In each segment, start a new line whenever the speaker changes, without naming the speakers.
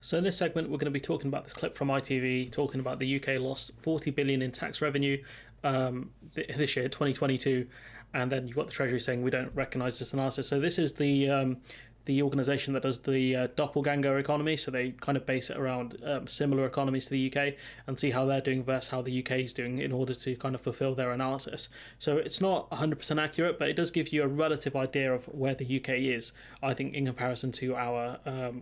So in this segment, we're going to be talking about this clip from ITV, talking about the UK lost 40 billion in tax revenue this year, 2022, and then you've got the Treasury saying we don't recognise this analysis. So this is the organisation that does the doppelganger economy. So they kind of base it around similar economies to the UK and see how they're doing versus how the UK is doing in order to kind of fulfil their analysis. So it's not 100% accurate, but it does give you a relative idea of where the UK is, I think, in comparison to our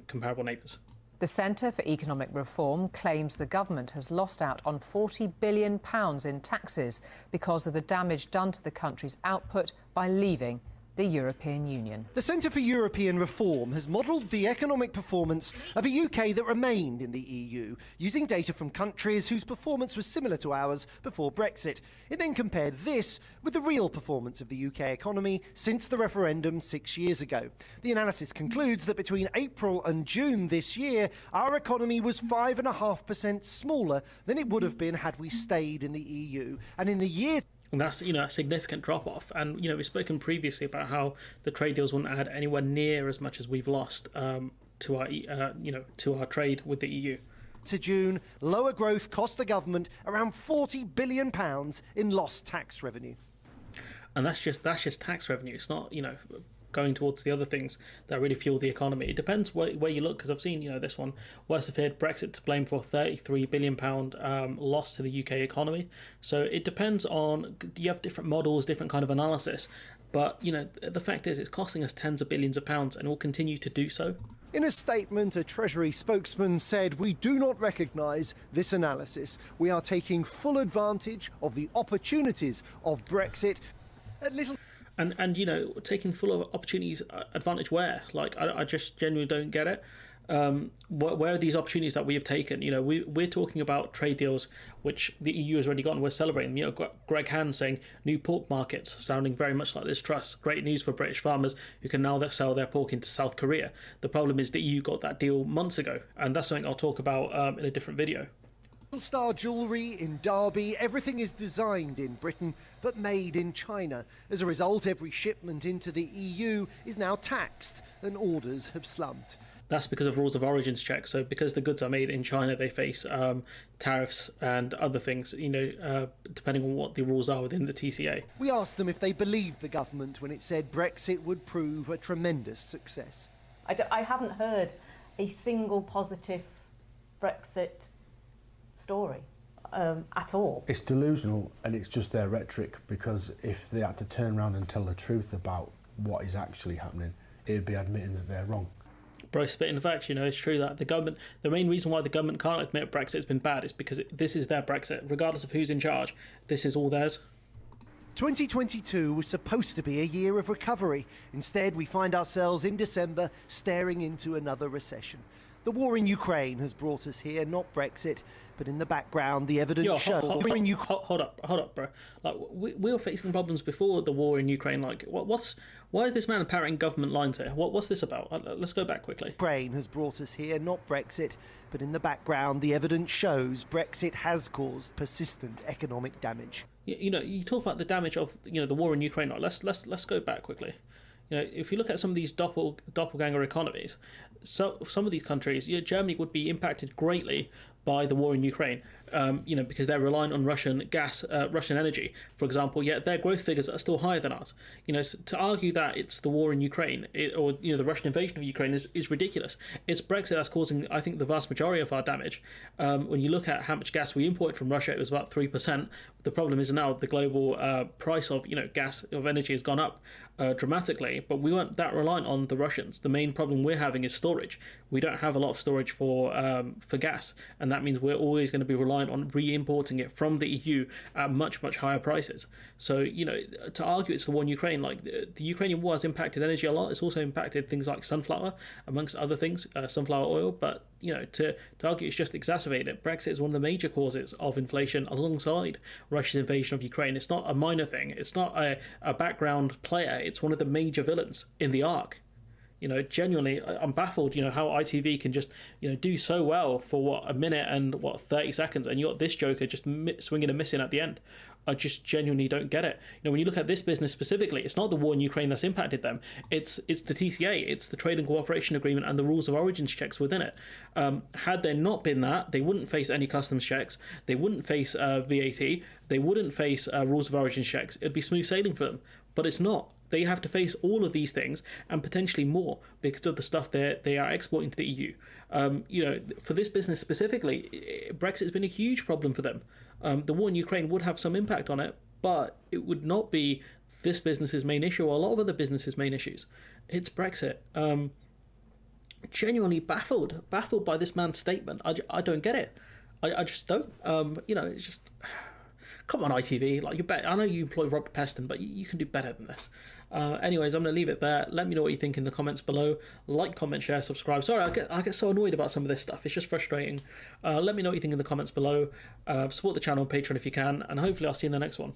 comparable neighbours.
The Centre for Economic Reform claims the government has lost out on £40 billion in taxes because of the damage done to the country's output by leaving the European Union.
The Centre for European Reform has modelled the economic performance of a UK that remained in the EU, using data from countries whose performance was similar to ours before Brexit. It then compared this with the real performance of the UK economy since the referendum 6 years ago. The analysis concludes that between April and June this year, our economy was 5.5% smaller than it would have been had we stayed in the EU. And in the year...
And that's, a significant drop-off. And, we've spoken previously about how the trade deals wouldn't add anywhere near as much as we've lost to our trade with the EU.
To June, lower growth cost the government around £40 billion in lost tax revenue.
And that's just tax revenue. It's not, going towards the other things that really fuel the economy. It depends where you look, because I've seen, this one, worse feared Brexit to blame for £33 billion loss to the UK economy. So it depends on, you have different models, different kind of analysis. But, the fact is it's costing us tens of billions of pounds and will continue to do so.
In a statement, a Treasury spokesman said, "We do not recognise this analysis. We are taking full advantage of the opportunities of Brexit."
And taking full of opportunities advantage where? I just genuinely don't get it. Where are these opportunities that we have taken? We're talking about trade deals which the EU has already gotten. We're celebrating. Greg Hand saying new pork markets, sounding very much like this trust. Great news for British farmers who can now sell their pork into South Korea. The problem is the EU got that deal months ago, and that's something I'll talk about in a different video.
Star jewellery in Derby, everything is designed in Britain but made in China. As a result, every shipment into the EU is now taxed and orders have slumped.
That's because of rules of origins checks. So because the goods are made in China, they face tariffs and other things, depending on what the rules are within the TCA.
We asked them if they believed the government when it said Brexit would prove a tremendous success.
I haven't heard a single positive Brexit story at all.
It's delusional, and it's just their rhetoric, because if they had to turn around and tell the truth about what is actually happening, it'd be admitting that they're wrong.
Bro, spitting the facts, it's true that the main reason why the government can't admit Brexit has been bad is because this is their Brexit. Regardless of who's in charge, this is all theirs.
2022 was supposed to be a year of recovery. Instead, we find ourselves in December staring into another recession. The war in Ukraine has brought us here, not Brexit, but in the background, the evidence shows...
Hold up, bro. We were facing problems before the war in Ukraine. Why is this man parroting government lines here? What's this about? Let's go back quickly.
Ukraine has brought us here, not Brexit, but in the background, the evidence shows Brexit has caused persistent economic damage.
You talk about the damage of the war in Ukraine. Let's go back quickly. If you look at some of these doppelganger economies, so some of these countries, Germany would be impacted greatly by the war in Ukraine, because they're relying on Russian gas, Russian energy, for example, yet their growth figures are still higher than ours. To argue that it's the war in Ukraine or the Russian invasion of Ukraine is ridiculous. It's Brexit that's causing, I think, the vast majority of our damage. When you look at how much gas we imported from Russia, it was about 3%. The problem is now the global price of gas, of energy has gone up dramatically, but we weren't that reliant on the Russians. The main problem we're having is storage. We don't have a lot of storage for gas, and that means we're always going to be reliant on re-importing it from the EU at much, much higher prices. So, to argue it's the war in Ukraine, the Ukrainian war has impacted energy a lot. It's also impacted things like sunflower, amongst other things, sunflower oil. But, to argue it's just exacerbated it. Brexit is one of the major causes of inflation alongside Russia's invasion of Ukraine. It's not a minor thing. It's not a background player. It's one of the major villains in the arc. Genuinely, I'm baffled, how ITV can just, do so well for a minute and 30 seconds, and you got this joker just swinging and missing at the end. I just genuinely don't get it. You know, when you look at this business specifically, it's not the war in Ukraine that's impacted them. It's the TCA, it's the Trade and Cooperation Agreement and the rules of origins checks within it. Had there not been that, they wouldn't face any customs checks, they wouldn't face VAT, they wouldn't face rules of origins checks. It'd be smooth sailing for them, but it's not. They have to face all of these things and potentially more because of the stuff they are exporting to the EU. You know, for this business specifically, Brexit has been a huge problem for them. The war in Ukraine would have some impact on it, but it would not be this business's main issue or a lot of other businesses' main issues. It's Brexit. Genuinely baffled by this man's statement. I don't get it. I just don't. You know, it's just... Come on, ITV. Like, I know you employ Robert Peston, but you can do better than this. Anyways, I'm going to leave it there. Let me know what you think in the comments below. Like, comment, share, subscribe. Sorry, I get so annoyed about some of this stuff. It's just frustrating. Let me know what you think in the comments below. Support the channel on Patreon if you can, and hopefully I'll see you in the next one.